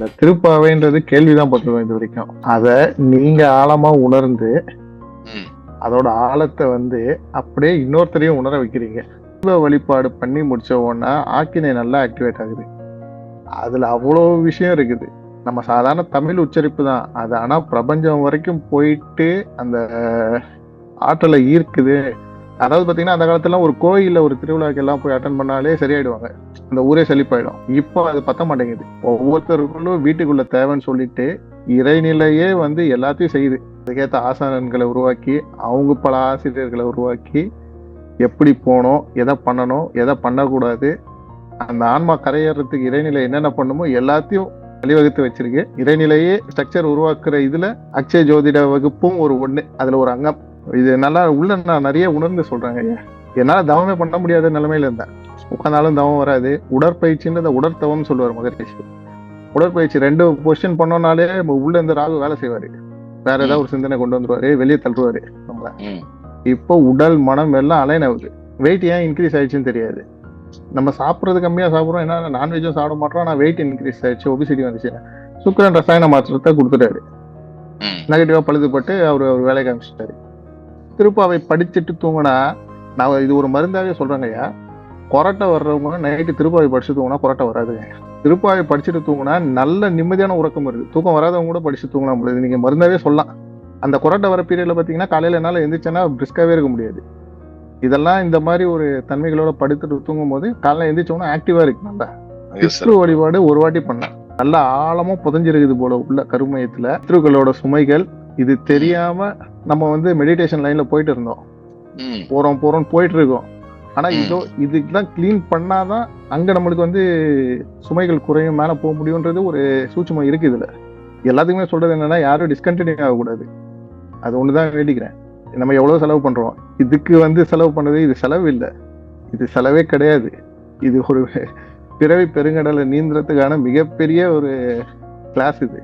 இந்த திருப்பாவைன்றது கேள்விதான் பட்டுருவோம் இது வரைக்கும். அத நீங்க ஆழமா உணர்ந்து அதோட ஆழத்தை வந்து அப்படியே இன்னொருத்தரையும் உணர வைக்கிறீங்க. தெய்வ வழிபாடு பண்ணி முடிச்ச உடனே ஆக்கினை நல்லா ஆக்டிவேட் ஆகுது. அதுல அவ்வளோ விஷயம் இருக்குது. நம்ம சாதாரண தமிழ் உச்சரிப்பு தான் அது, ஆனா பிரபஞ்சம் வரைக்கும் போயிட்டு அந்த ஆற்றலை ஈர்க்குது. அதாவது பாத்தீங்கன்னா அந்த காலத்துல ஒரு கோயில்ல ஒரு திருவிழாக்கு எல்லாம் போய் அட்டன் பண்ணாலே சரியாயிடுவாங்க, அந்த ஊரே செழிப்பாயிடும். இப்போ அது பத்த மாட்டேங்குது. ஒவ்வொருத்தருக்குள்ளும் வீட்டுக்குள்ள தேவைன்னு சொல்லிட்டு இறைநிலையே வந்து எல்லாத்தையும் செய்யுது. அதுக்கேற்ற ஆசானன்களை உருவாக்கி அவங்க பல ஆசிரியர்களை உருவாக்கி எப்படி போகணும், எதை பண்ணணும், எதை பண்ணக்கூடாது, அந்த ஆன்மா கரையேறதுக்கு இறைநிலை என்னென்ன பண்ணுமோ எல்லாத்தையும் வழிவகுத்து வச்சிருக்கு. இறைநிலையே ஸ்ட்ரக்சர் உருவாக்குற இதுல அக்ஷய ஜோதிட வகுப்பும் ஒரு ஒண்ணு, அதுல ஒரு அங்கம். இது நல்லா உள்ள நான் நிறைய உணர்ந்து சொல்றேங்க. என்னால தவமே பண்ண முடியாத நிலைமையில இருந்தேன். உட்காந்தாலும் தவம் வராது. உடற்பயிற்சின்றத உடற்தவம் சொல்லுவார் மகரிஷி. உடற்பயிற்சி 2 பொசிஷன் பண்ணோம்னாலே உள்ள இருந்து ராகு வேலை செய்வாரு. வேற ஏதாவது ஒரு சிந்தனை கொண்டு வந்துருவாரு, வெளியே தள்ளுவாரு நம்மள. இப்போ உடல் மனம் எல்லாம் அலைன் ஆகுது. வெயிட் ஏன் இன்க்ரீஸ் ஆயிடுச்சுன்னு தெரியாது. நம்ம சாப்பிட்றது கம்மியா சாப்பிட்றோம், ஏன்னா நான்வெஜ்ஜும் சாப்பிட மாட்டோம், ஆனா வெயிட் இன்க்ரீஸ் ஆயிடுச்சு, ஒபிசிட்டி வந்துச்சு. சுக்கிரன் ரசாயன மாற்றத்தை கொடுத்துட்டாரு, நெகட்டிவா பழுதுபட்டு அவர் வேலையை காமிச்சிட்டாரு. திருப்பாவை படிச்சுட்டு தூங்கினா, நான் இது ஒரு மருந்தாவே சொல்றேங்கய்யா, கொரட்டை வர்றவங்க நைட்டு திருப்பாவை படிச்சு தூங்கினா கொரட்டை வராதுங்க. திருப்பாவை படிச்சுட்டு தூங்கினா நல்ல நிம்மதியான உறக்கம் வருது. தூக்கம் வராதவங்க கூட படிச்சு தூங்கலாம் முடியாது, நீங்க மருந்தாவே சொல்லலாம். அந்த கொரட்டை வர பீரியட்ல பாத்தீங்கன்னா காலையில என்னால எந்திரிச்சேன்னா பிரிஸ்காவே இருக்க முடியாது. இதெல்லாம் இந்த மாதிரி ஒரு தன்மைகளோட படுத்துட்டு தூங்கும் போது காலையில எந்திரிச்சோம்னா ஆக்டிவா இருக்கு. நல்லா பித்ரு வழிபாடு ஒரு வாட்டி பண்ணேன், நல்லா ஆழமா புதஞ்சிருக்குது போல உள்ள கருமையத்துல பித்ருக்களோட சுமைகள். இது தெரியாம நம்ம வந்து மெடிடேஷன் லைன்ல போயிட்டு இருந்தோம், போறோம் போயிட்டு இருக்கோம். ஆனா இதுதான் கிளீன் பண்ணாதான் அங்க நம்மளுக்கு வந்து சுமைகள் குறையும், மேல போக முடியும்ன்றது ஒரு சூட்சுமம் இருக்கு இதுல. எல்லாத்துக்குமே சொல்றது என்னன்னா, யாரும் டிஸ்கண்டினியூ ஆகக்கூடாது. அது ஒண்ணுதான் வேண்டிக்கிறேன். நம்ம எவ்வளவு செலவு பண்றோம், இதுக்கு வந்து செலவு பண்ணது இது செலவு இல்லை, இது செலவே கிடையாது. இது ஒரு பிறவி பெருங்கடலை நீந்துறதுக்கான மிகப்பெரிய ஒரு கிளாஸ் இது.